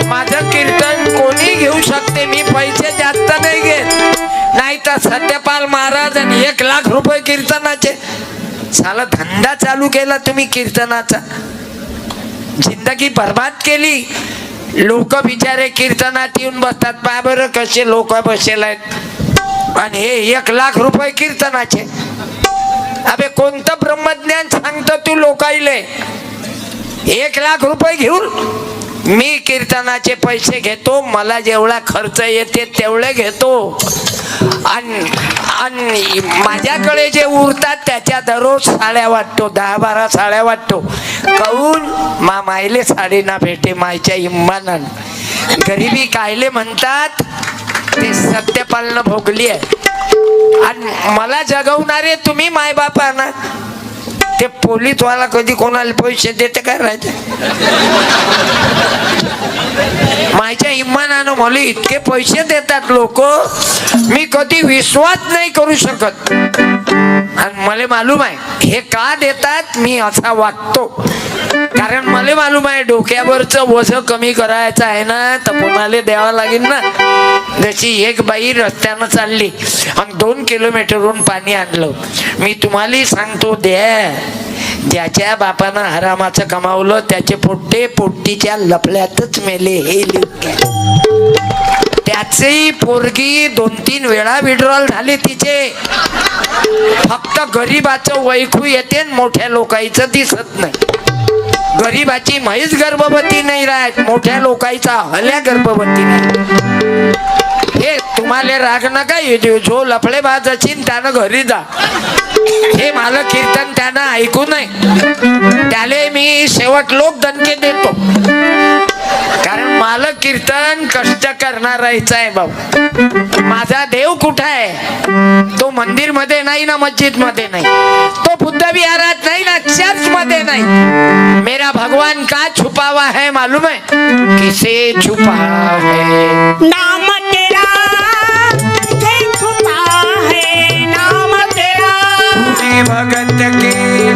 माझं कीर्तन कोणी घेऊ शकते, मी पैसे जास्त नाही घेत. नाही तर सत्यपाल महाराज आणि 1,00,000 रुपये कीर्तनाचे. साला धंदा चालू केला तुम्ही कीर्तनाचा, जिंदगी बर्बाद केली. लोक बिचारे कीर्तनात येऊन बसतात, पहा बरं कसे लोक बसेल आहेत. आणि हे 1,00,000 रुपये कीर्तनाचे. अबे कोणतं ब्रह्मज्ञान सांगतं तू लोकाईले? 1,00,000 रुपये घेऊन मी कीर्तनाचे पैसे घेतो, मला जेवढा खर्च येते तेवढे घेतो. आणि माझ्याकडे जे उरतात त्याच्या दररोज साड्या वाटतो, 10-12 साड्या वाटतो. काहून? मायले साडी ना भेटे मायच्या इम्मानान. गरिबी कायले म्हणतात ते सत्यपालनं भोगली आहे. आणि मला जगवणारे तुम्ही मायबापा ना. ते पोलीसवाला कधी कोणाला पैसे देते काय राहते? माझ्या इमानानं मला इतके पैसे देतात लोक, मी कधी विश्वास नाही करू शकत. आणि मला मालूम आहे हे का देतात, मी असा वागतो. कारण मला मालूम आहे डोक्यावरचं वजन कमी करायचं आहे ना, तर कोणाला द्यावं लागेल ना. जशी एक बाई रस्त्यानं चालली आणि 2 किलोमीटरहून पाणी आणलं. मी तुम्हाला सांगतो, द्या. ज्याच्या बापानं हरामाचं कमावलं त्याचे पोट्टे पोट्टीच्या लफड्यातच मेले. हे त्याची पोरगी 2-3 वेळा विड्रॉल झाले तिचे. फक्त गरीबाचं वैखू येते, मोठ्या लोकांचं दिसत नाही. गरीबाची म्हैस गर्भवती नाही राहत, मोठ्या लोकांचा हल्या गर्भवती नाही. हे तुम्हाला राग नका येऊ. जो लफडेबाज असेल त्यानं घरी जा. हे मला कीर्तन त्यानं ऐकू नये, त्याले मी शेवट लोक दणके देतो. कारण मला कीर्तन कष्ट करणारायचं आहे भाऊ. माझा देव कुठं आहे? तो मंदिर मध्ये नाही ना, मस्जिद मध्ये नाही, तो बुद्ध विहारात नाही ना, चर्च मध्ये नाही. मेरा भगवान का छुपा हुआ है मालूम है? किसे छुपा है? नाम तेरा छुपा है, नाम तेरा भगत के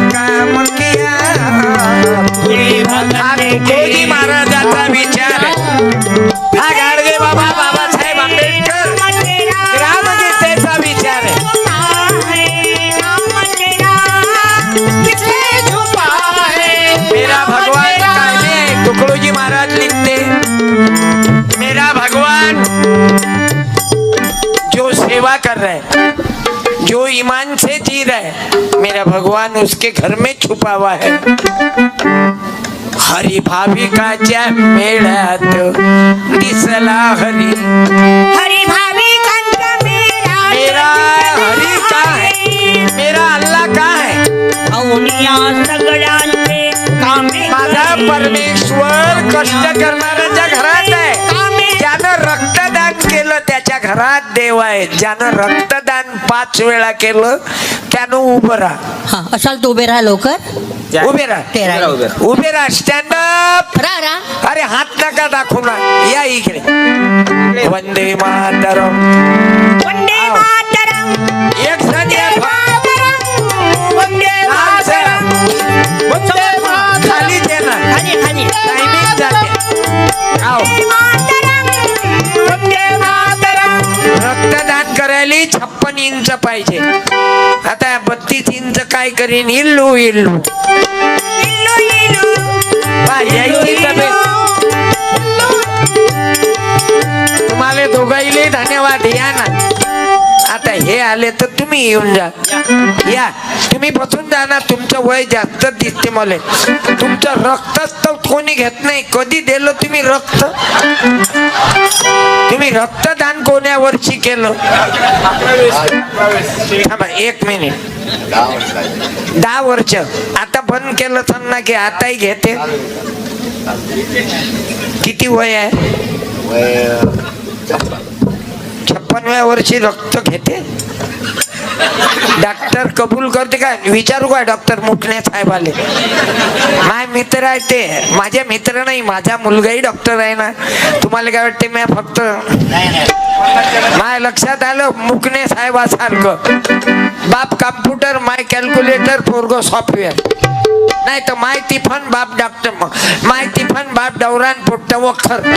काम किया. तुकोजी महाराजांचा विचार हा गाडगे बाबा बाबासाहेब आंबेडकर ग्रामगीतेचा विचार आहे. मेरा भगवान कायमे तुकडोजी महाराज लिखते, मेरा भगवान जो सेवा कर रहा है, जो ईमान से जी रहा है, मेरा भगवान उसके घर में छुपा हुआ है. हरी भाविकाच्या मेळ्यात दिसला हरी. हरी भाविकांचा मेरा हरी का है? मेरा अल्लाह का है? औनिया सगळ्यांचे कामे. माझा परमेश्वर कष्ट करणाऱ्याच्या घरात आहे. ज्यानं रक्तदान केलं त्याच्या घरात देव आहे. ज्यानं रक्तदान 5 वेळा केलं त्यानं उभं राहा. असाल तो उभे राहा लवकर. उभे राहा, उभे राहा. Stand up. अरे हात नका दाखवू ना, या इकडे. वंदे मातरम. वंदे मातरम. एक जण या. वंदे मातरम. वंदे मातरम. खाली दे ना, खाली खाली. टायमिंग जाते. आओ. रक्तदान करायला 56 इंच पाहिजे. आता 32 इंच काय करीन? इल्लू इल्लू. तुम्हाला दोघाईले धन्यवाद. या ना, आता हे आले तर तुम्ही येऊन जा. या तुम्ही बसून जा ना. तुमचं वय जास्त दिसते मला. तुमचं रक्तच तर कोणी घेत नाही. कधी दिलं तुम्ही रक्त? तुम्ही रक्तदान कोण्या वर्षी केलं? थांबा 1 मिनिट. 10 वर्ष. आता बंद केलं तर ना की आताही घेते? किती वय आहे? 56व्या वर्षी रक्त घेते. डॉक्टर कबूल करते का? विचारू का डॉक्टर मुकणे साहेब आले? माझे मित्र आहे ते. माझे मित्र नाही, माझा मुलगाही डॉक्टर आहे ना. तुम्हाला काय वाटते? मी फक्त माझ्या लक्षात आलं मुकणे साहेबासारखं. बाप कॉम्प्युटर, माय कॅल्क्युलेटर, पोरगो सॉफ्टवेअर. नाही तर माहिती फन बाप डॉक्टर माहिती फन बाप डवरान पोट्ट वखर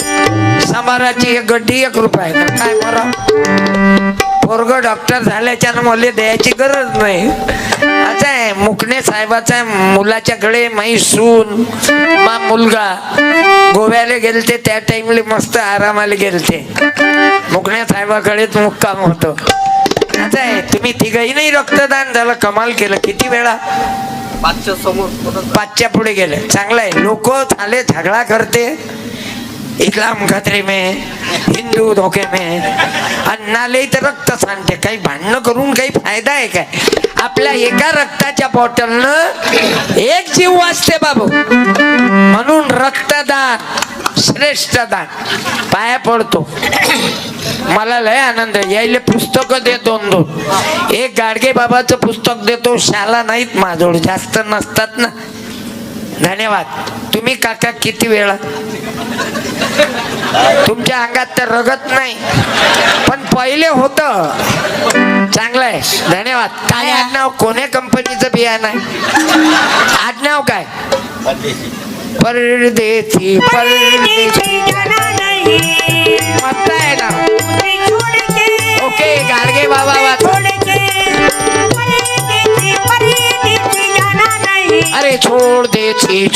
समाराची एक गड्डी 1 रुपया काय बरं पोरग डॉक्टर झाल्याच्या मला द्यायची गरज नाही. असं आहे मुकणे साहेबाचा मुलाच्याकडे माई सून मा मुलगा गोव्याला गेलते त्या टाइमले मस्त आरामाला गेलते मुकणे साहेबाकडेच मुक्काम होतो. असं आहे तुम्ही तिघही नाही रक्तदान झालं कमाल केलं. किती वेळा 5च्या समोर 5च्या पुढे गेले. चांगलं आहे. लोक झाले झगडा करते इस्लाम खतरे में हिंदू धोके में आणि नाले तर रक्त सांगते. काही भांडणं करून काही फायदा आहे काय. आपल्या एका रक्ताच्या बॉटलनं 1 जीव वाचते बाबू. म्हणून रक्तदान श्रेष्ठ दान. पाया पडतो. मला लय आनंद यायले पुस्तक दे 2-2. एक गाडगे बाबाचं पुस्तक देतो. शाला नाहीत माझोड जास्त नसतात ना. धन्यवाद. तुम्ही काका किती वेळा तुमच्या अंगात तर रगत नाही पण पहिले होत. चांगलं आहे. धन्यवाद. काय आडनाव कोण्या कंपनीचं बियाणं आहे. आडनाव काय. परदेसी परदेसी मस्त आहे ना. ओके गाडगे बाबा वाच. अरे छोड़ देसी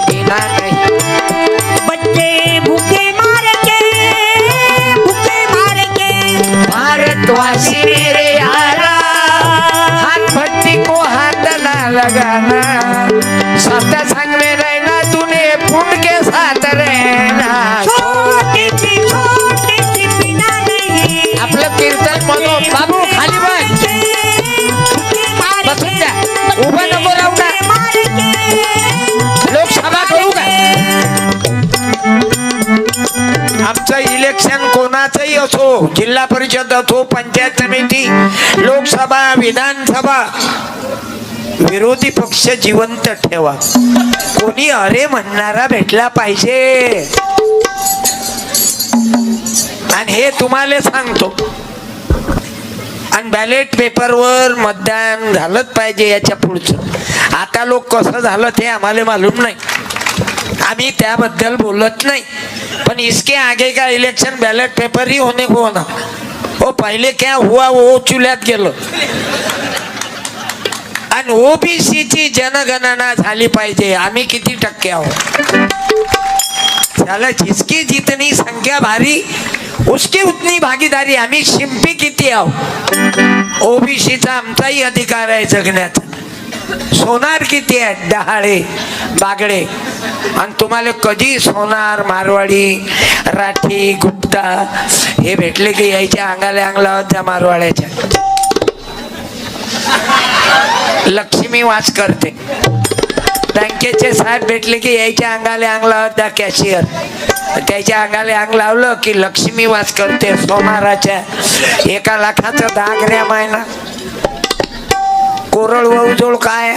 बिना नहीं बच्चे भूखे मार के भारतवासी मेरे यारा हाथ भट्टी को हाथ ना लगाना. सत्ता संग में रहना तूने पुण्य के साथ रहना. छोटी सी बिना नहीं. आपलं कीर्तन म्हणून बाबू खाली बस. बसून द्या. उभं नको राहू ना. लोकसभा करू का. आमचं इलेक्शन कोणाचंही असो जिल्हा परिषद असो पंचायत समिती लोकसभा विधानसभा विरोधी पक्ष जिवंत ठेवा. कोणी अरे म्हणणारा भेटला पाहिजे. आणि हे तुम्हाला सांगतो. आणि बॅलेट पेपरवर मतदान झालंच पाहिजे. याच्या पुढचं आता लोक कसं झालं ते आम्हाला मालूम नाही. आम्ही त्याबद्दल बोलत नाही. पण इसके आगे का इलेक्शन बैलेट पेपर ही होने को होना. वो पहले क्या हुआ वो चुल्यात गेलं. आणि ओबीसीची जनगणना झाली पाहिजे. आम्ही किती टक्के आहोत. त्याला जिसकी जितनी संख्या भारी उसकी उतनी भागीदारी. आम्ही शिंपी किती आहोत. ओबीसीचा आमचाही अधिकार आहे जगण्याचा. सोनार किती आहेत. डहाळे बागडे. आणि तुम्हाला कधी सोनार मारवाडी राठी गुप्ता हे भेटले की यायच्या अंगाला अंगला त्या मारवाड्याच्या. लक्ष्मी वास करते. बँकेचे साहेब भेटले की यायच्या अंगाले अंग लावत त्या कॅशियर. त्याच्या अंगाले अंग लावलं की लक्ष्मी वास करते. सोनाराच्या 1 लाखाचं 10 ग्रॅम आहे ना. कोरळ वजोळ काय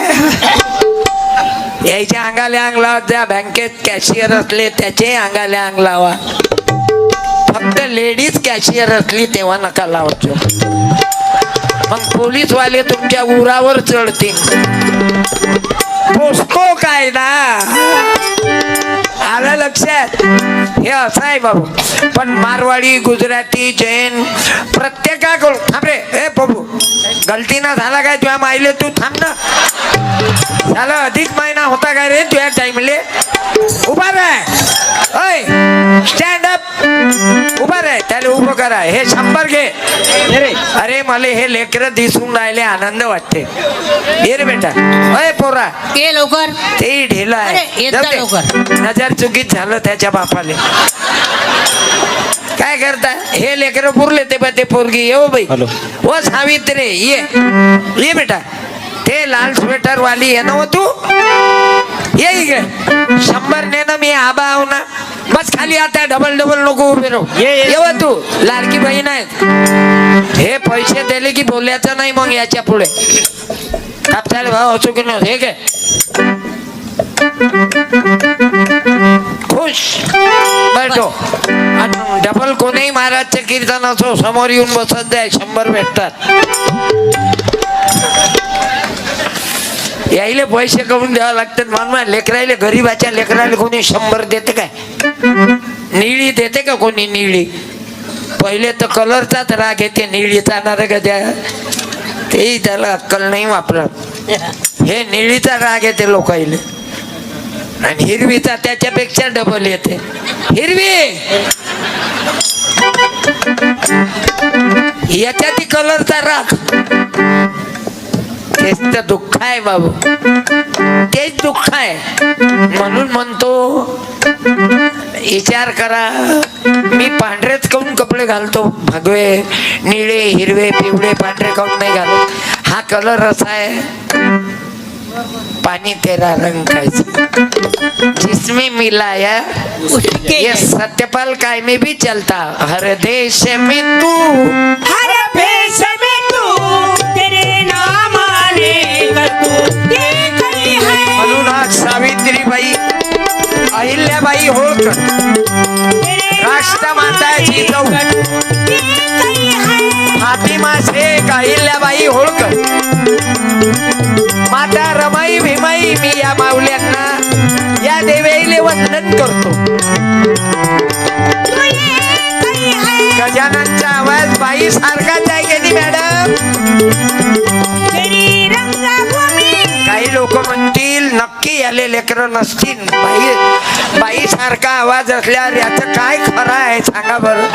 यायच्या अंगाले अंग लावत द्या. बँकेत कॅशियर असले त्याचे अंगाले अंग लावा. फक्त लेडीज कॅशियर असली तेव्हा नका लावतो. मग पोलीसवाले तुमच्या उरावर चढतील. पोस्को कायदा आलं लक्षात. हे असं आहे बाबू. पण मारवाडी गुजराती जैन प्रत्येकाकडून थांब रे. हे बघू गलतीनं झाला काय तुझ्या माईले. तू थांब ना. झालं अधिक महिना होता काय रे तुझ्या टाइमले. उभा राह. ओय स्टँड अप. उभा राह. त्याला उभं करा. हे 100 घे. अरे मला हे लेकर दिसून राहिले आनंद वाटते. ये रे बेटा. अय पोरा ये लवकर. ते ढिला अरे, येत जा आहे. लवकर. नजर चुकीत झालं त्याच्या बापाले. काय करता हे लेकर पुरले ते पोरगी. येऊ बाई व सावित्री ये बेटा. ते लाल स्वेटर वाली आहे ना तू. ये इकडे 100 ने ना मी आबा आहो ना. बस खाली आता डबल नको उभे राहू. ये तू लाडकी बहीण आहे. हे पैसे दिले की बोलायचं नाही मग याच्या पुढे. कापसाले भाव असो की नाही. हे काय खुश बैठो. डबल कोणीही महाराजचे कीर्तन असो समोर येऊन बसत द्या. 100 भेटतात. यायले पैसे करून द्यावं लागतात म्हणून लेकरायले गरीबाच्या लेकरायला कोणी 100 देते काय? निळी देते का कोणी? निळी पहिले तर कलरचाच राग येते, निळीचा राग द्या तेही त्याला अक्कल नाही वापरत. हे निळीचा राग येते लोकायले आणि हिरवीचा त्याच्यापेक्षा डबल येते. हिरवी याच्यात कलरचा राग, तेच तर दुःख आहे बाबू, तेच दुःख आहे. म्हणून म्हणतो विचार करा. मी पांढरेच काऊन कपडे घालतो, भगवे निळे हिरवे पिवळे पांढरे काऊन नाही घालत? हा कलर असा आहे, पानी तेरा रंग कैसा जिसमें मिलाया ये सत्यपाल काय में भी चलता. हर देश में तू हर भेष में तू तेरे नाम आने का तू देखी है. म्हणून आज सावित्रीबाई अहिल्याबाई होळकर राष्ट्रमाता जिजाऊ देखी है. फातिमा शेख अहिल्याबाई होळकर माता रमाई भीमाई, मी या माऊल्यांना या देवीले वंदन करतो. तू देखी है. गजाननचा आवाज बाई सारखाच आहे की नाही मॅडम? तेरी रंगभूमी. काही लोक म्हणतील नक्की याले लेकरं नसतील, बाई सारखा आवाज असल्यावर याचं काय खरं आहे सांगा बरं.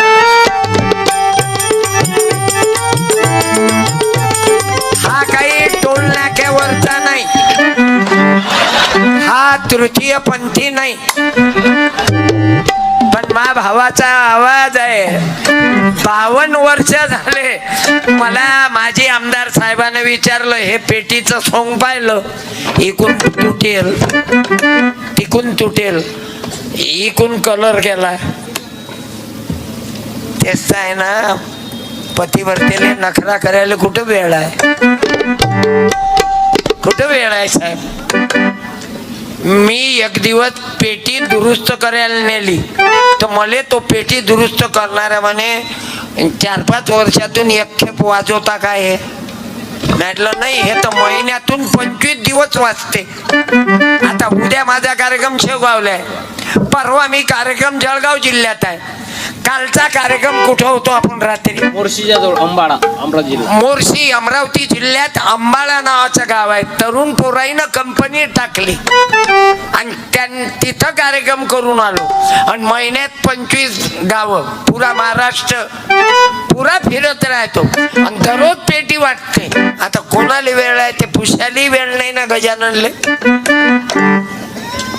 हा काही टोल नाक्यावरचा नाही, हा तृतीय पंथी नाही, पण मा भावाचा आवाज आहे. 52 वर्ष झाले मला माझी आमदार साहेबांनी विचारलं, हे पेटीचं सोंग पाहिलं, इकून तुटेल तिकून तुटेल, इकून कलर केला. तेच आहे ना, पतिवर्तेले नखरा करायला कुठं वेळ आहे? कुठं वेळ आहे साहेब? मी एक दिवस पेटी दुरुस्त करायला नेली तर मला तो पेटी दुरुस्त करणारा म्हणे 4-5 वर्षातून एक खेप वाजवता काय? हे म्हटलं नाही, हे तर महिन्यातून 25 दिवस वाजते. आता उद्या माझा कार्यक्रम शेवगावला आहे, परवा मी कार्यक्रम जळगाव जिल्ह्यात आहे, कालचा कार्यक्रम कुठं होतो आपण रात्री? मोर्शीच्या जवळ अंबाडा, अमरावती जिल्हा. मोर्शी अमरावती जिल्ह्यात अंबाळा नावाचं गाव आहे. तरुण पोराईनं कंपनी टाकली आणि तिथं कार्यक्रम करून आलो आणि महिन्यात 25 गावं, पुरा महाराष्ट्र पुरा फिरत राहतो आणि दररोज पेटी वाटते. आता कोणाला वेळ आहे ते पुशाली वेळ नाही ना गजाननले.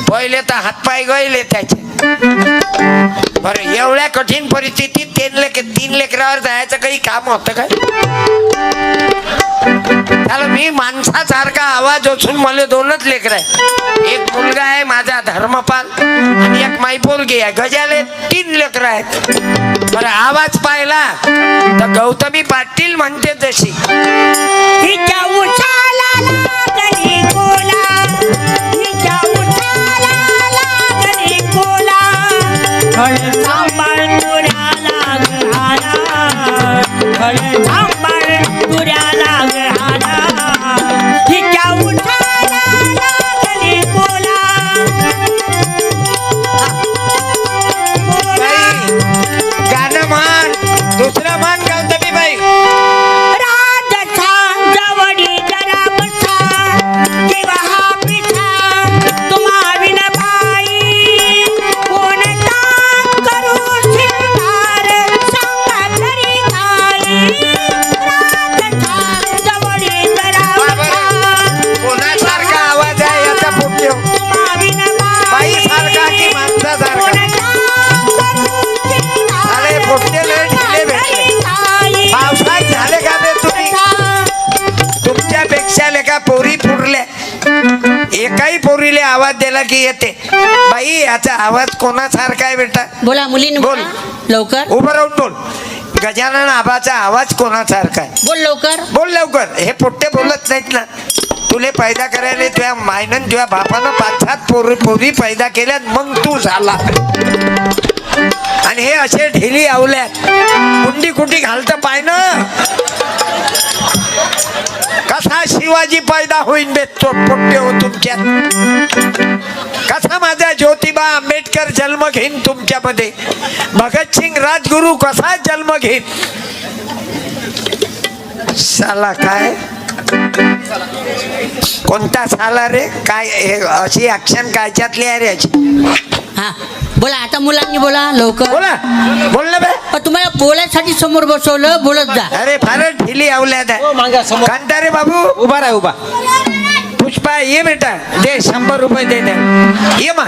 पहिले तर हातपाय गळले त्याचे. बरं, एवढ्या कठीण परिस्थितीत 3 लेकरावर जायचं काही काम होतं काय? त्याला मी माणसासारखा आवाज असून मला 2च लेकर आहे. एक मुलगा आहे माझा धर्मपाल आणि एक माई पोरगी आहे. गजाले 3 लेकर आहेत. बरं, आवाज पाहिला तर गौतमी पाटील म्हणते तशी. हिच्या उठाला लागली कोला, हिच्या उठाला लागली कोला, हळ सांभाळ तुऱ्याला घाला, हळ सांभाळ तुऱ्याला घाला. हिच्या उठाला लागली कोला, बाई, गाणं म्हण, दुसरं म्हण गौतमी बाई. राजस्थान जवळी जरा बसा, किंवा हा पिठा तुम्हा विनबाई, कोणता करू शिंगार सांगा तरी काही. राजस्थान जवळी जरा बसा, कोणासारखा आवाज आहे याचा पोट्यो? तुम्हा विनबाई, बाई सारखा की माणसासारखा? अरे पोट्टे लय ढिले भेटले. पावसात झाले का बे तुम्ही? तुमच्यापेक्षा लेका पोरी फुरल्या. एकाही पोरीले आवाज दिला की येते. बाई, याचा आवाज कोणासारखा आहे बेटा? बोला मुलींनो, बोल. लवकर उभं राहून बोल. गजानन आबाचा आवाज कोणासारखा आहे? बोल लवकर. बोल लवकर. हे पोट्टे बोलत नाहीत ना. तुले पैदा करायला तुझ्या मायनं तुझ्या बापानं 5-7 पोरी पैदा केल्यात, मग तू झाला. आणि हे असे ढिली आवल्यात, कुंडी कुंडी घालतं पाय ना. कसा शिवाजी पैदा होईन बे पोट्टे हो तुमच्यात. कसा माझा ज्योतिबा आंबेडकर जन्म घेईन तुमच्यामध्ये. भगतसिंग राजगुरू कसा जन्म घेईन. साला काय कोणता साला रे काय अशी ऍक्शन कायच्यातली आहे रे याची. हा बोला आता मुलांनी बोला लवकर. बोला बोल ना बे. तुम्हाला बोलायसाठी समोर बसवलं बोलत जा. अरे फारच ढिली आवल्यात हो, मागा समोर कांता रे बाबू. उभा राहा उभा. पुष्पा ये बेटा दे 100 रुपये दे दे. ये मा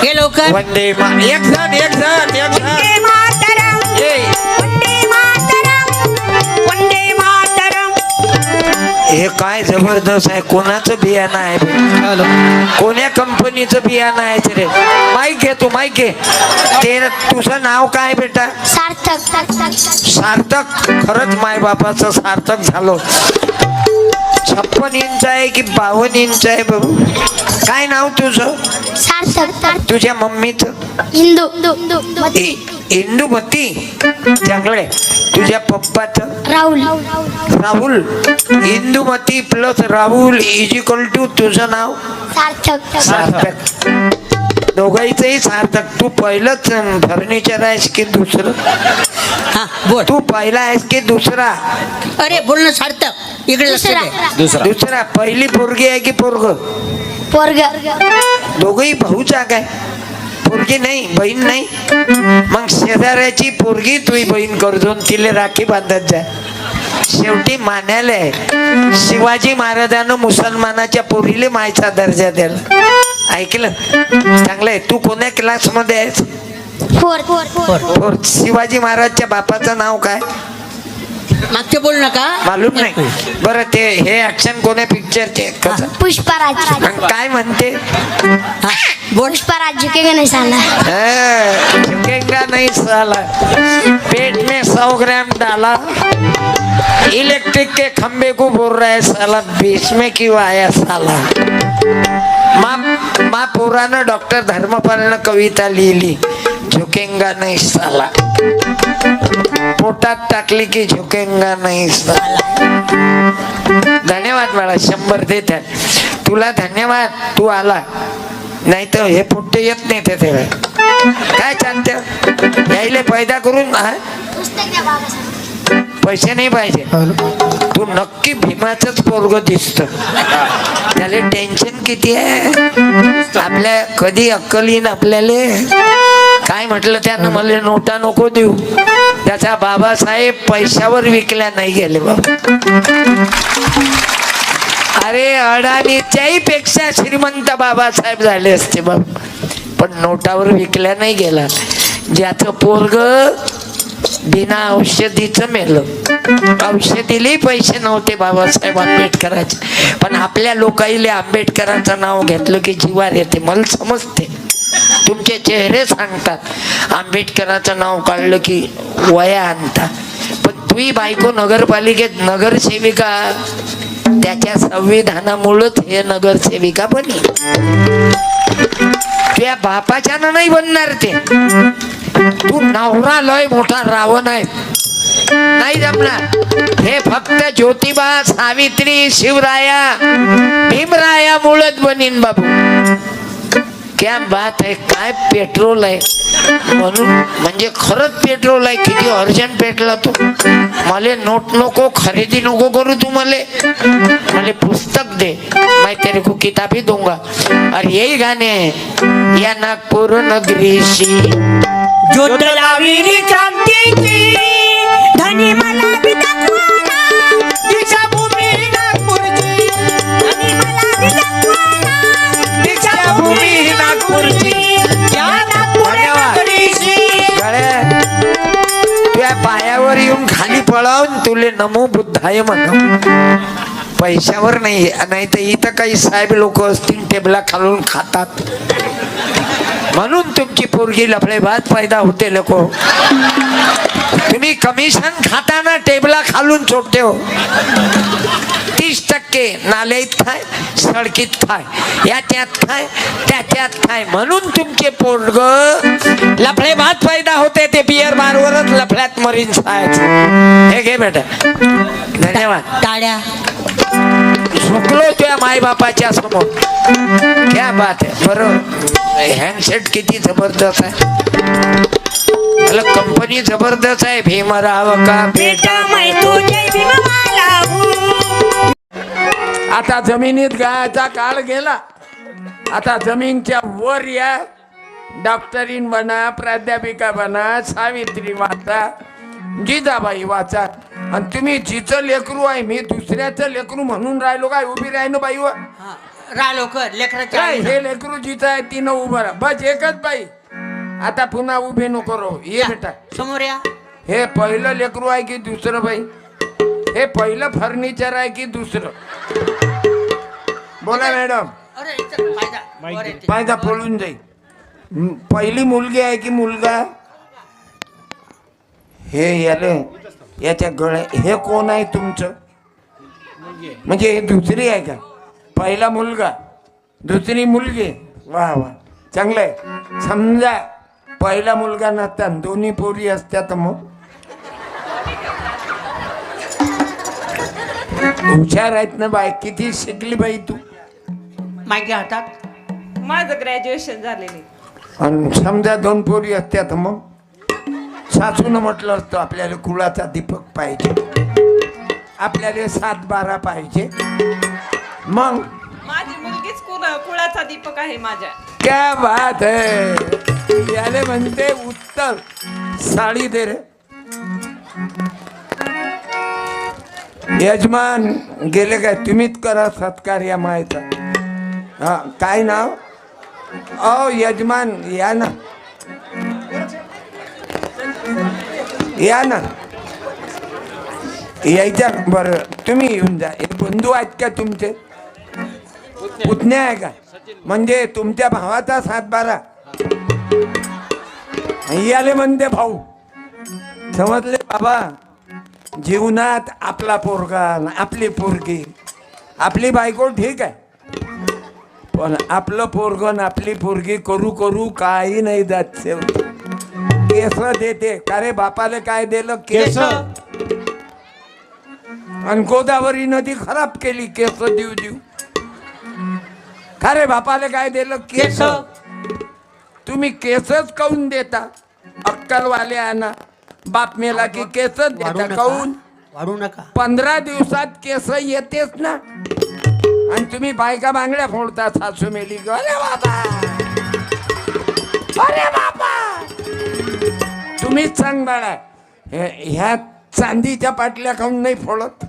हे लवकर. वंदे मा एक जण वंदे मातरम ये. वंदे मातरम वंदे मातरम. हे काय जबरदस्त आहे. कोणाचं बियाणं आहे बे? हॅलो. कोण्या कंपनीचं बियाणं आहे रे. माईक घे तू माईक घे. ते तुझं नाव काय बेटा. सार्थक सार्थक. खरंच माय बापाचं सार्थक झालं. 56 इंच आहे की 52 इंच आहे बाबू. काय नाव तुझं. सार्थक तुझ्या मम्मीचं. हिंदू इंदुमती. चांगले. तुझ्या पप्पाचं. Rahul Rahul. Indumati plus Rahul is equal to तुझं नाव सार्थक सार्थक. दोघांचंही सार्थक. तू पहिलंच फर्निचर आहेस की दुसरं. हा बोल. तू पहिला आहेस की दुसरा. अरे बोल ना सार्थक. इकडे लक्ष दे. दुसरा. दुसरा. पहिली पोरगी आहे की पोरग. पोरग दोघही भाऊचा काय. पोरगी नाही बहीण नाही. मग शेजाऱ्याची पोरगी तुझी बहीण करतो तिला राखी बांधत जा. शेवटी मानायला आहे. शिवाजी महाराजांना मुसलमानाच्या पोरीले मायचा दर्जा द्याला. ऐकलं चांगलं आहे. तू कोण्या क्लासमध्ये आहेस. फोर्थ. शिवाजी महाराजच्या बापाचं नाव काय मागचे बोल नका. मालूम नाही. बरं ते हे ऍक्शन कोण्या पिक्चरचे कसं. पुष्पराज मग काय म्हणते. हा बोल. पुष्पराज झुकेगा नहीं साला. झुकेगा नहीं साला. पेट में 100 ग्राम डाला. इलेक्ट्रिक के खंबे को बोल रहा है साला बीच में क्यों आया साला. माँ पुराना डॉक्टर धर्मपालनं कविता लिहिली. झुकेगा नहीं साला. पोटात टाकली की झुकेगा नाही साला. धन्यवाद बाळा. 100 देत आहे तुला. धन्यवाद तू आला. नाही तर हे पोट्टे येत नाही ते तेव्हा काय चालतं. यायले पैदा करून पैसे नाही पाहिजे. तू नक्की भीमाचंच पोरग दिसत. त्याला टेन्शन किती आहे. आपल्या कधी अक्कल येईन आपल्याला. काय म्हटलं त्यानं मला नोटा नको देऊ. त्याचा बाबासाहेब पैशावर विकल्या नाही गेले बाबा. अरे अडाणीच्याही पेक्षा श्रीमंत बाबासाहेब झाले असते बाबा. पण नोटावर विकल्या नाही गेला. ज्याचं पोरग बिना औषधीचं मेलं. औषधीलाही पैसे नव्हते बाबासाहेब आंबेडकरांचे. पण आपल्या लोकाईले आंबेडकरांचं नाव घेतलं की जीवार येते. मला समजते. तुमचे चेहरे सांगतात. आंबेडकरांचं नाव काढलं की वया आणतात. पण तुही बायको नगरपालिकेत नगरसेविका. त्याच्या संविधानामुळेच हे नगरसेविका बनी. त्या बापाच्यानं नाही बनणार ते. तू नवरा लय मोठा रावण आहे. नाही जमणार. हे फक्त ज्योतिबा सावित्री शिवराया भीमराया मुळेच बनीन बाबू. क्या बात आहे. काय पेट्रोल आहे म्हणून म्हणजे खरंच पेट्रोल आहे. किती अर्जंट पेटला तू. मला नोट नको खरेदी नको करू. तू मला पुस्तक दे. मैं तेरे को किताब ही दूंगा. और यही गाणे या नागपूर नगरीशी ज्योत लाविली क्रांतीची धनी मला बी दाखवाना. दीक्षाभूमी नागपूरची धनी मला बी दाखवाना. दीक्षाभूमी नागपूरची या नागपूर नगरीची. तुझ्या पायावर येऊन खाली पळावून तुले नमो बुद्धाय म्हणा. पैशावर नाही. नाही तर इथं काही साहेब लोक असतील टेबला खालून खातात. म्हणून तुमची पोरगी लफडेबाज पैदा होते. लोक तुम्ही कमिशन खाताना टेबला खालून सोडते हो. 30% नालेत खाय सडकीत खाय याच्यात खाय त्याच्यात खाय. म्हणून तुमचे पोरग लफडेबाज पैदा होते. ते पियर मारवरच लफड्यात मरीन सायचं. हे घे बेटा, धन्यवाद. टाळ्या. झुकलो तुझ्या माय बापाच्या समोर. क्या बात आहे. बरोबर, हँडसेट किती जबरदस्त आहे. कंपनी जबरदस्त आहे. भीमराव का बेटा मैं तुझे भीमवाला हूँ. आता जमिनीत गायचा काळ गेला. आता जमीनच्या वर या. डॉक्टरीन बना, प्राध्यापिका बना, सावित्री वाचा, जिजाबाई वाचा. आणि तुम्ही जिचं लेकरू आहे, मी दुसऱ्याचं लेकरू म्हणून राहिलो काय? उभी राहिनो बाई व हा, रा लवकर लेकराच्या काय? आईनं. हे लेकरू जिचं आहे तिनं उभं राहा. बस एकच बाई. आता पुन्हा उभे नको रो. ये बेटा, समोर या. हे पहिलं लेकरू आहे की दुसरं बाई? हे पहिलं फर्निचर आहे की दुसरं? बोला मॅडम. अरे इथं फायदा. वर येते. फायदा पळून जाईल. पहिली मुलगी आहे की मुलगा? हे याले याच्या गळ्या हे कोण आहे तुमचं? म्हणजे हे दुसरी आहे का? पहिला मुलगा, दुसरी मुलगी. वा वा, चांगलं आहे. समजा पहिला मुलगा नसता, दोन्ही पोरी असत्या तर मग हुशार आहेत ना बाई. किती शिकली बाई तू? मागे हातात. माझं ग्रॅज्युएशन झालेले. आणि समजा दोन पोरी असत्या तर मग सासूनं म्हटलं असतं आपल्याला कुळाचा दीपक पाहिजे, आपल्याला 7-12 पाहिजे. मग माझी मुलगीच कुळाचा दीपक आहे माझ्या. क्या बात है. याले म्हणते उत्तर. साडी दे रे. यजमान गेले काय? तुम्हीच करा सत्कार या मायचा. हा, काय नाव? ओ यजमान या ना, या ना. यायच्या. बरं, तुम्ही येऊन जा. हे बंधू आहेत का तुमचे? पुतण्या आहे का? म्हणजे तुमच्या भावाचा 7-12. याले म्हणते भाऊ. समजले बाबा? जीवनात आपला पोरगा, आपली पोरगी, आपली बायको ठीक आहे, पण आपलं पोरगण आपली पोरगी करू करू काही नाही जात. शेवटी केस देते. का रे बापाले काय दिलं? केस. आणि गोदावरी नदी खराब केली केस देऊ देऊ. का रे बापाले काय दिलं? केस. तुम्ही केसच काऊन देता? अक्कलवाले आणा. बाप मेला की केसच देता काऊन? वाढू नका. 15 दिवसात केस येतेच ना. आणि तुम्ही बायका बांगड्या फोडता. सासू मेली. अरे बाबा, अरे बाबा. तुम्हीच सांग बाळा, ह्या चांदीच्या पाटल्या काऊन नाही फोडत?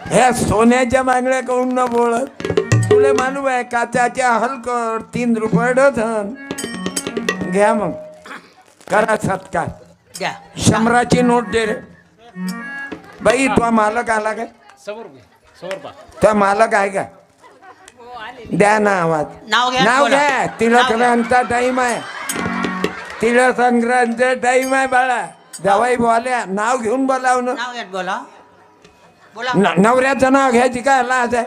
ह्या सोन्याच्या बांगड्या काऊन न फोडत? तुला मालूम आहे काचाच्या हलकर 3 रुपये डझन. घ्या मग, करा सत्कार. द्या. 100ची नोट दे रे बाई. तो मालक आला काय? समोर पा. तो मालक आहे का? द्या ना आवाज. नाव घ्या. नाव बोला. घ्या. तिळसंक्रांतचा टाइम आहे. तिळसंक्रांतचा टाइम आहे बाळा. जवाई बोल्या नाव घेऊन बोलाव ना. नाव घ्या. बोला. बोला. नवऱ्याचं नाव घ्यायची काय लाज आहे?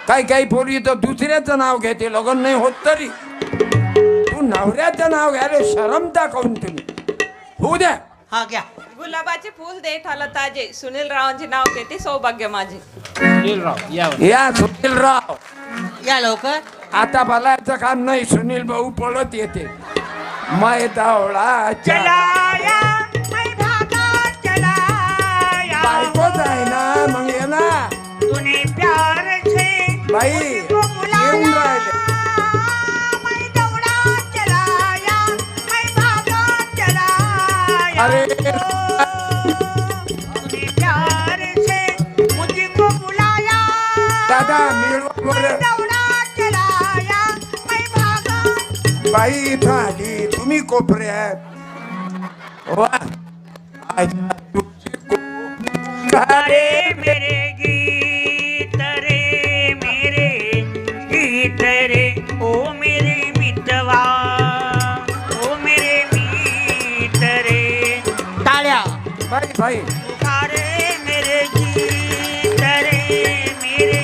काही काही पोरी तर दुसऱ्याचं नाव घेते. लग्न नाही होत तरी. तू नवऱ्याचं नाव घ्यायला शरम दाखवून तुम्ही. होऊ द्या. हा घ्या. गुलाबाचे फूल देठाला ताजे. सुनील रावांचे नाव घेते सौभाग्य माझे. सुनीलराव या. या सुनीलराव. या लवकर. आता बोलायचं काम नाही. सुनील भाऊ पळत येते. मै धावळा चलाया मैं भागा चलाया. बायकोच आहे ना मग ये ना तूने प्यार से बाई. मुझको बुलाया. येऊन राहिले. मैं दौड़ा चलाया मैं भागा चलाया. अरे तूने प्यार से मुझको बुलाया. दादा मिळवा. दौड़ा चलाया मैं भागा. बाई इथं आली. तुम्ही कोपऱ्यात. वा. रे मेरे गीत रे मेरे गीत रे. ओ मेरे मितवा ओ मेरे मीत रे. टाळ्या. बाई बाई. रे मेरे गीत रे मेरे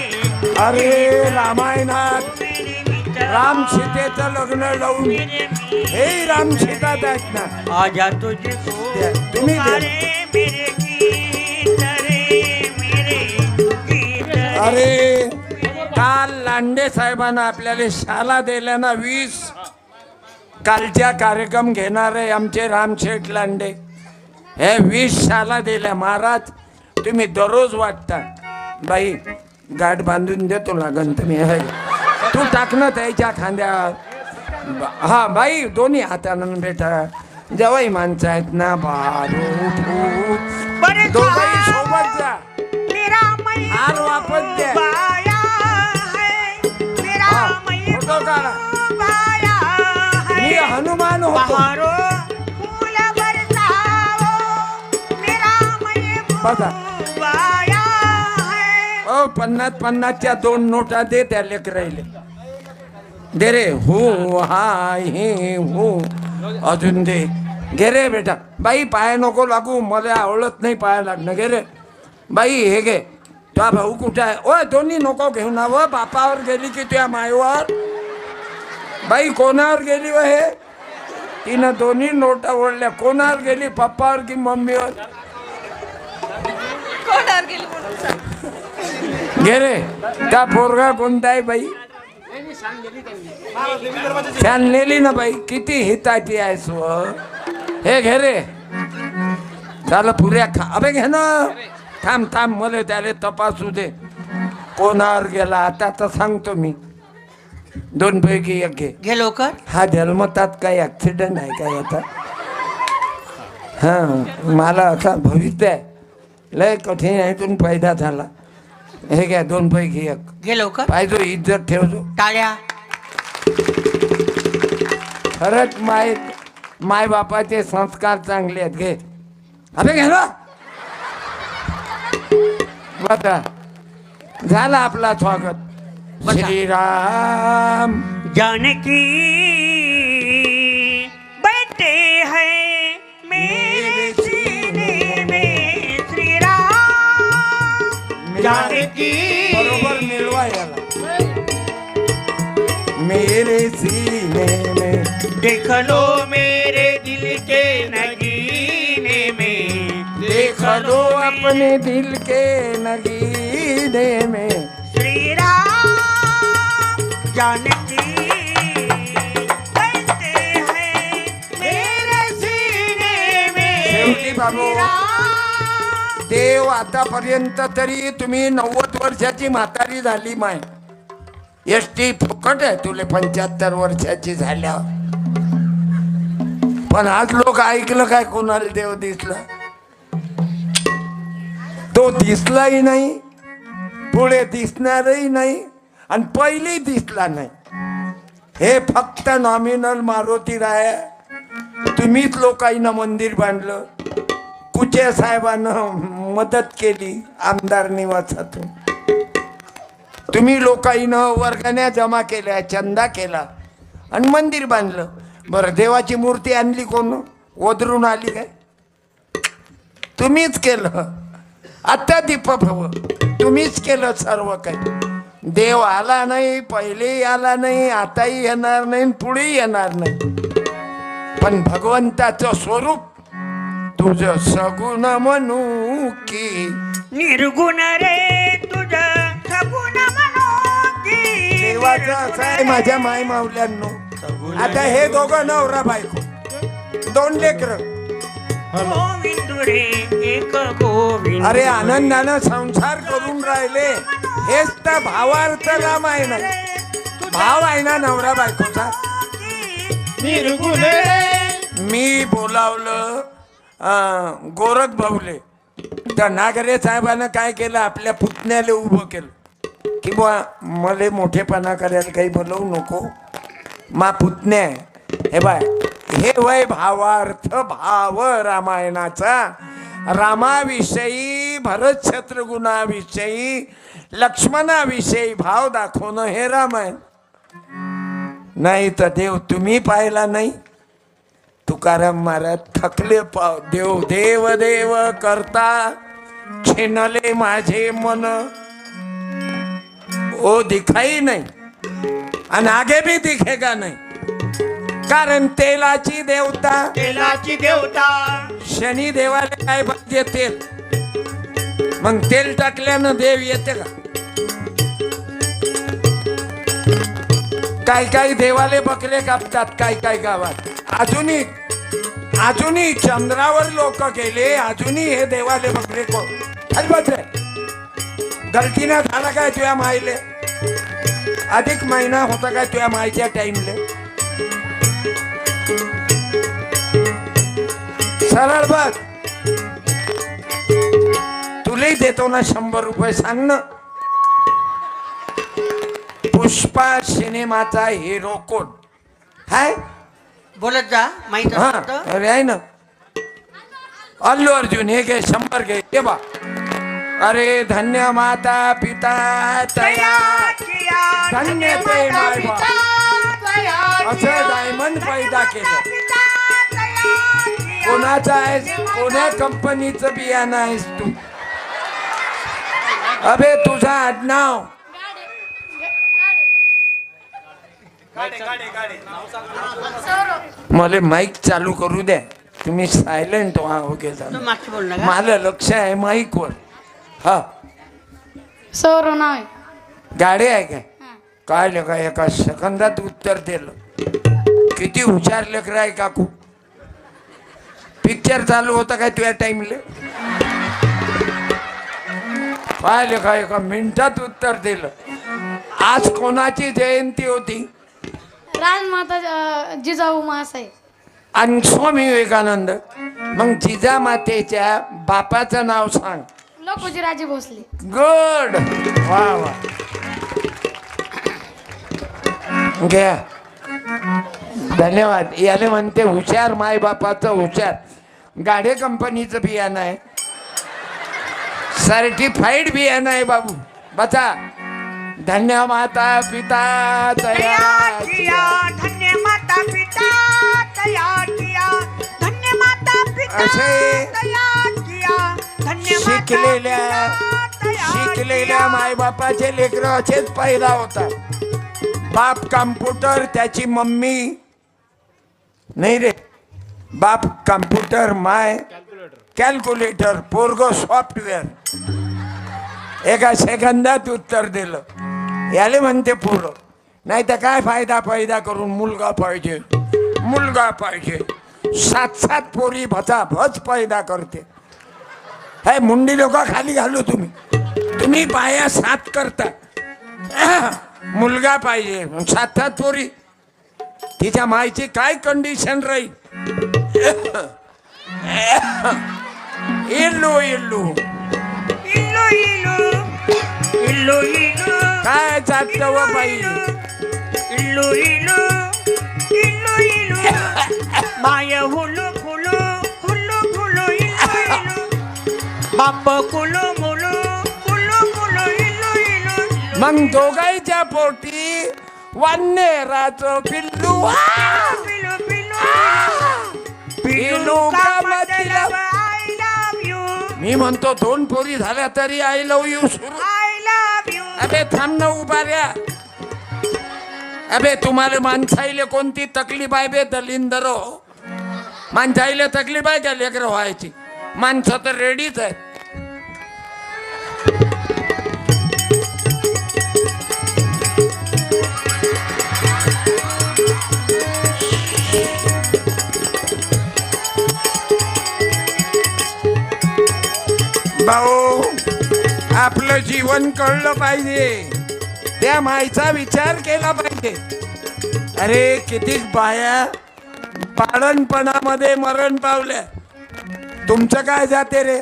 अरे रामायणात मेरे मितवा. राम सीतेचं लग्न लावून हे राम सीता आहेत ना. आजा तुझे द्या, तुम्ही द्या. मेरे गीत रे मेरे गीत अरे काल लांडे साहेबांना आपल्याला शाला दिल्या ना 20. कालच्या कार्यक्रम घेणारे आमचे रामशेठ लांडे हे 20 शाला दिल्या. महाराज तुम्ही दररोज वाटता. बाई गाठ बांधून देतो लागन तुम्ही. हे तू टाकणं त्याच्या खांद्यावर. हा बाई दोन्ही हातानं बेटा. जवाई माणसं आहेत ना बारू बरे दोघंही सोबत जा. मेरा मई हार वापस द्या. बाया है मेरा हा, मई फोटो काढा. बाया मी है हनुमान होतो. बहारो फूल बरसाओ मेरा मई बघा. बाया है. ओ 50-50च्या 2 नोटा दे त्या लेकरायले. दे रे. हो हाय हे हो अजून दे. घे रे बेटा. बाई पाय नको लागू. मला आवडत नाही पाया लागणं. घे रे बाई. हे घे. तुझा भाऊ कुठे आहे? ओ दोन्ही नको घेऊ ना. व बापावर गेली की तुझ्या माईवर. बाई कोणावर गेली व हे? तिनं दोन्ही नोटा ओढल्या. कोणावर गेली? पप्पावर की मम्मीवर? घे रे. त्या पोरगा कोणता आहे बाई? फॅन नेली ना बाई. किती हिताची आहे स्व. हे घे रे. झालं पुऱ्या खा. अबे घे ना. थांब थांब मला त्याला तपासू दे कोणावर गेला. आता तर सांगतो मी. 2 पैकी 1 घे. घे लवकर. हा जन्मतात काही ऍक्सिडेंट आहे काय आता? हा मला असा भविष्य आहे. लय कठीण आहे. इथून पैदा झाला. हे घ्या 2 पैकी 1. घे लवकर. पाहिजो इज्जत ठेवजो. टाळ्या. खरंच माय बापाचे संस्कार चांगले आहेत. घे. अबे घे ना. बघा झाला आपला स्वागत. श्रीराम जानकी बैठे हैं मेरे सीने में श्री राम. जानकी बरोबर मिळवा याला. मेरे सीने में देख लो मेरे दिल के नगीने में. देख लो अपने दिल के नगीने में. श्री राम जानकी बैठे हैं मेरे सीने में. शेवटी बाबू श्री राम. देव आतापर्यंत तरी तुम्ही 90 वर्षाची म्हातारी झाली माय. एसटी फुकट आहे तुले 75 वर्षाची झाल्यावर. पण आज लोक ऐकलं काय? कोणाला देव दिसला? तो दिसलाही नाही. पुढे दिसणारही नाही. आणि पहिली दिसला नाही. हे फक्त नॉमिनल मारुती राय. तुम्हीच लोकांना मंदिर बांधलं. कुचे साहेबांना मदत केली आमदार निवासातून. तुम्ही लोकांना वर्गण्या जमा केल्या, चंदा केला आणि मंदिर बांधलं. बरं देवाची मूर्ती आणली कोण? ओदरून आली काय? तुम्हीच केलं. आता दीपभव तुम्हीच केलं सर्व काही. देव आला नाही. पहिलेही आला नाही. आताही येणार नाही. पुढेही येणार नाही. पण भगवंताचं स्वरूप तुझं सगुण म्हणू की निर्गुण रे तुझं सगुण म्हणू की. देवाचं असं आहे माझ्या माय मावल्यांनो. आता हे दोघं नवरा बायको 2 लेकरं. गोविंद रे एक गोविंद. अरे आनंदानं संसार करून राहिले. हेच तर भावार्थ रामायण आहे. भाव आहे ना नवरा बायकोचा. निर्गुण रे. मी बोलावलं गोरख भाऊले. तर नागरे साहेबानं काय केलं? आपल्या पुतण्याला उभं केलं की बुवा मला मोठेपणा करायला काही बोलवू नको. मा पुतण्या आहे. हे बाय हे वय भावार्थ भाव रामायणाचा. रामाविषयी भरत शत्रुघ्नाविषयी लक्ष्मणाविषयी भाव दाखवणं हे रामायण. नाही तर देव तुम्ही पाहिला नाही. तुकाराम महाराज थकले पाव. देव देव देव करता छिनले माझे मन. ओ दिखाई नाही. आणि आगे भी दिखेगा नाही. कारण तेलाची देवता तेलाची देवता शनी देवाला काय पाहिजे तेल. मग तेल टाकल्यानं देव येते का? काय काय देवाले बकरे कापतात काय काय गावात. अजूनही चंद्रावर लोक गेले, अजूनही हे देवाले बकरे को गलतीनं झाला काय तुझ्या माईले? अधिक महिना होता काय तुझ्या माईच्या टाइमले? सरळ बघ. तुलाही देतो ना 100 रुपये. सांग ना, पुष्पा सिनेमाचा हिरो कोण हाय? बोलत जा माहित हा असतं तर. अरे आहे ना, अल्लू अर्जुन. हे घे 100 घे. ते बा. अरे धन्य माता पिता तया, धन्य ते माय बाप. असं डायमंड पैदा केलं. कोणाचा आहेस? कोण्या कंपनीचं बियाणं आहेस तू? अबे तुझा आडनाव मला माईक चालू करू द्या. तुम्ही सायलेंट व्हा. ओके तू मागची बोल ना का? मला लक्ष आहे माईक वर. हा सौरव नाव आहे. गाडी आहे काय? काय लेखा एका सेकंदात उत्तर दिलं. किती हुशार लेकर आहे काकू. पिक्चर चालू होता काय तुझ्या टाइमले? काय लेखा एका मिनिटात उत्तर दिलं. आज कोणाची जयंती होती? राजमाता जिजाऊ मासाहेब. आणि स्वामी विवेकानंद. मग जिजामातेच्या बापाचं नाव सांग. लोकोजीराजे भोसले. गुड. वा वा. घ्या. धन्यवाद. याले म्हणते हुशार. माय बापाचं हुशार. गाडे कंपनीचं बियाणं आहे. सर्टिफाईड बियाणं आहे बाबू. बचा. धन्य माता पिता तया, धन्य माता पिता तया किया, धन्य माता पिता असे तया किया, धन्य माता शिकलेल्या मायबापाचे लेकरं असेच पैदा होतात. बाप कॉम्प्युटर, त्याची मम्मी नाही रे. बाप कॉम्प्युटर, माय कॅल्क्युलेटर, पोरगो सॉफ्टवेअर. एका सेकंदात उत्तर दिलं. याले म्हणते पोरं. नाही तर काय फायदा पैदा करून? मुलगा पाहिजे, मुलगा पाहिजे. 7-7 पोरी भचाभच पैदा करते. हे मुंडी लोक खाली घालू तुम्ही पाया 7 करता. मुलगा पाहिजे 7-7 पोरी. तिच्या मायची काय कंडिशन राहील? इल्लू इल्लू इल्लू इल्लू इल्लू इल्लू काय चालतं व बाई? इल्लू इल्लू इल्लू इल्लू माय हुलू फुलू हुलू फुलू इल्लू इल्लू बाप कुलू मुलू कुलू मुलू इल्लू इल्लू. मग दोघांच्या पोटी वान्नेराचं पिल्लू. पिलू पिलू पिल्लू का मतलब? आय लव्ह यू मी म्हणतो 2 पोरी झाल्या तरी आय लव्ह यू सुरू. I love you. अबे थांब ना, उभा ऱ्या. अबे तुम्हाला माणसाईले कोणती तकलीफ आहे बे दलिंदरो? माणसाईले तकलीफ आहे का लेकर व्हायची? माणसं तर रेडीच आहेत. भाऊ, आपलं जीवन कळलं पाहिजे. त्या माईचा विचार केला पाहिजे. अरे किती बाया पाडणपणामध्ये मरण पावल्या. तुमचं काय जाते रे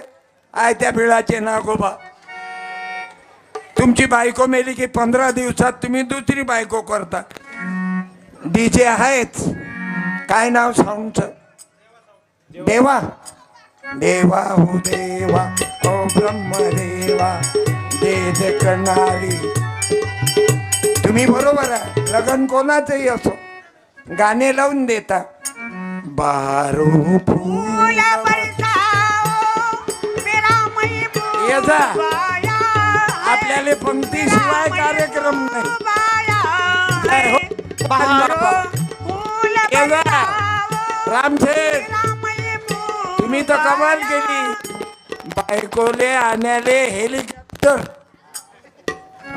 आयत्या बिळाचे नागोबा? तुमची बायको मेली की 15 दिवसात तुम्ही दुसरी बायको करता. डीजे आहेच. काय नाव साऊंडचं? देवा देवा हो देवा, ओ ब्रह्मदेवा, दे करणारी. तुम्ही बरोबर आहे. लग्न कोणाचंही असो, गाणे लावून देता. बारो फूल ये जा. आपल्याला पंक्ती शिवाय कार्यक्रम नाही. है बहारो फूल ये बघा, बरसाओ, रामशेठ रामये फूल तुम्ही तर कमाल केली. बायकोले आण्याले हेलिकॉप्टर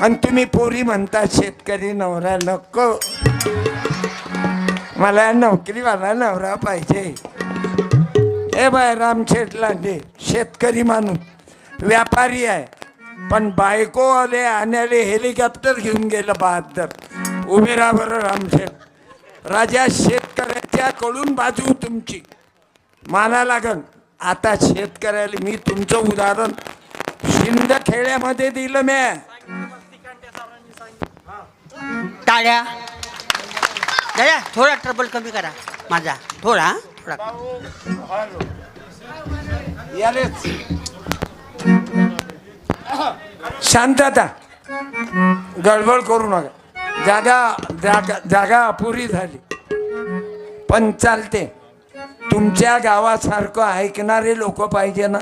आणि तुम्ही पोरी म्हणता शेतकरी नवरा नको. मला नोकरीवाला नवरा पाहिजे. ए बाय रामशेठ लांडे शेतकरी माणूस व्यापारी आहे, पण बायको आले आण्याले हेलिकॉप्टर घेऊन गेलं 72. उभे राहा बरं रामशेठ. राजा शेतकऱ्याच्या कडून बाजू तुमची माना लागल. आता शेतकऱ्याला मी तुमचं उदाहरण शिंदखेड्यामध्ये दिलं म्या. टाळ्या दादा थोडा ट्रबल कमी करा माझा थोडा थोडा. यालेच शांतता, गडबड करू नका. जागा अपुरी झाली पण चालते. तुमच्या गावासारखं ऐकणारे लोक पाहिजे ना.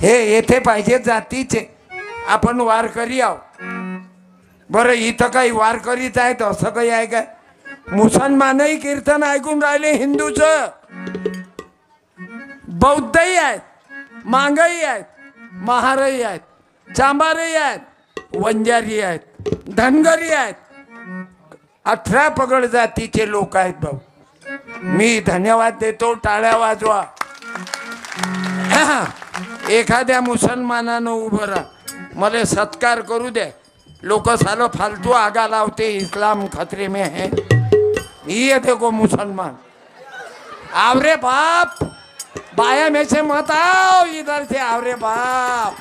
हे येथे पाहिजे जातीचे. आपण वारकरी आहो. बरं इथं काही वारकरीच आहेत असं काही आहे काय? मुसलमानही कीर्तन ऐकून राहिले, हिंदूचं. बौद्धही आहेत, मांगही आहेत, महारही आहेत, चांबारही आहेत, वंजारी आहेत, धनगरी आहेत. 18 पगड जातीचे लोक आहेत भाऊ. मी धन्यवाद देतो. टाळ्या वाजवा. एखाद्या मुसलमानानं उभं राहा, मला सत्कार करू दे. लोक सालो फालतू आगा लावते. इस्लाम खतरे में है. ये देखो मुसलमान. आवरे बाप, बाया में से मत आओ, इधर से आवरे बाप.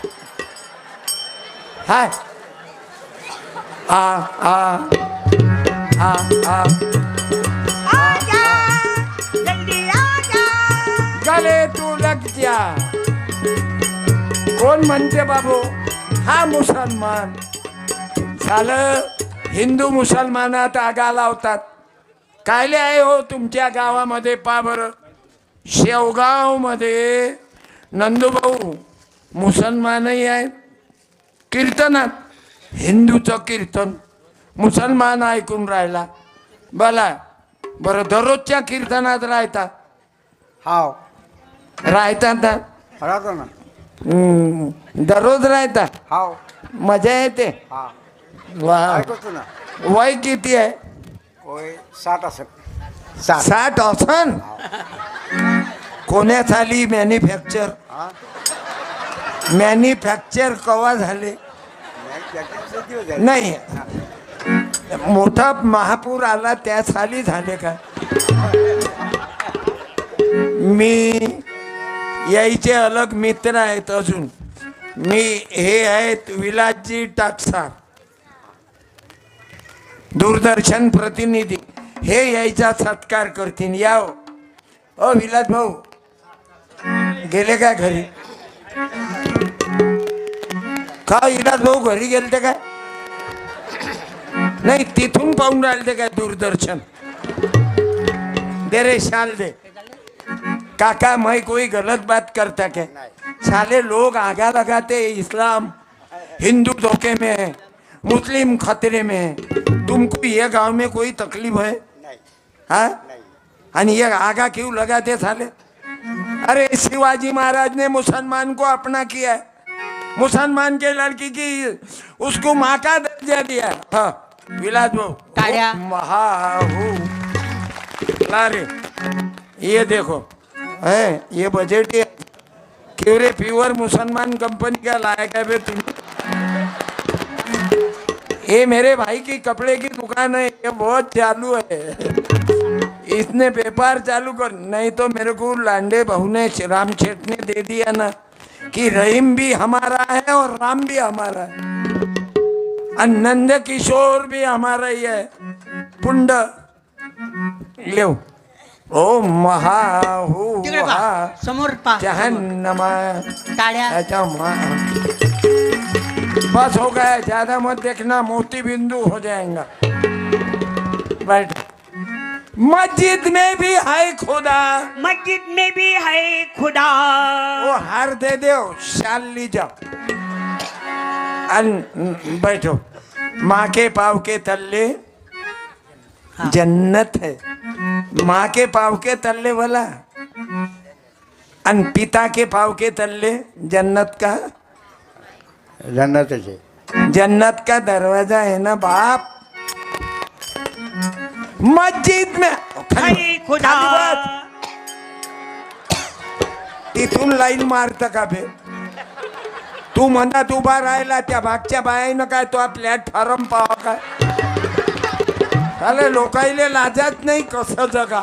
हाय आ आ आ आ आजा जल्दी आजा. गले तू लग जा. कोण म्हणते बाबू? हा मुसलमान. झालं हिंदू मुसलमानात आगा लावतात. कायले आहे हो तुमच्या गावामध्ये? पा बरं, शेवगाव मध्ये नंदूभाऊ मुसलमानही आहेत. कीर्तनात हिंदूचं कीर्तन मुसलमान ऐकून राहिला. बोला बरं, दररोजच्या कीर्तनात राहतात? हाव राहतात ना? राहतो ना. दररोज राहतात. हाव मजा येते. हा वा. ऐकतो ना. वय किती आहे? होय 60 असं 60 असन. कोण्या साली मॅन्युफॅक्चर? मॅन्युफॅक्चर कवा झाले? नाही, मोठा महापूर आला त्या साली झाले का? मी यायचे अलग मित्र आहेत अजून. मी हे आहेत विलासजी टाकसार, दूरदर्शन प्रतिनिधी. हे यायचा सत्कार करतील. या ओ विलास भाऊ, गेले काय घरी? का विलास भाऊ घरी गेलते काय? नाही, तिथून पाहून राहिले काय दूरदर्शन? दे रे शाल दे. काका मैं कोई गलत बात करता क्या? साले लोग आगा लगाते इस्लाम हिंदू धोखे में है, मुस्लिम खतरे में है. तुमको ये गांव में कोई तकलीफ है? हाँ? आणि ये आगा क्यों लगाते साले? अरे शिवाजी महाराज ने मुसलमान को अपना किया है. मुसलमान के लड़की की उसको माँ का दर्जा दिया. हाँ विलास भाऊ. टाळ्या. ला रे, ये देखो है, ये बजट है. क्यों रे, प्योर मुसलमान कंपनी का लायक है बे तुम. ये मेरे भाई की कपड़े की दुकान है, ये बहुत चालू है. इसने व्यापार चालू कर, नहीं तो मेरे को लांडे बहू ने रामशेठ ने दे दिया ना कि रहीम भी हमारा है और राम भी हमारा है, नंद किशोर भी हमारा ही है. पुंड ले ओ महाहू तिकडे पहा, समोर पहा. जहन्नमा. टाळ्या. अच्छा बस हो गया, ज्यादा मत देखना, मोती बिंदु हो जाएगा. बैठ. मस्जिद में भी है खुदा. मस्जिद में भी है खुदा. वो हार दे दो, शाल ली जाओ. बैठो. माँ के पाव के तल्ले जन्नत है। माँ के पाव के तल्ले वाला अन पिता के पाव के तल्ले जन्नत का जन्नतच आहे. जन्नत का दरवाजा है ना बाप। मस्जिद में हरी खुदा खाली बस. तिथून लाईन मारत का बे तू म्हणत उभा राहिला त्या मागच्या बायानं काय तो प्लॅटफॉर्म पावा काय लोकाईले लाजत नाही कसं जगा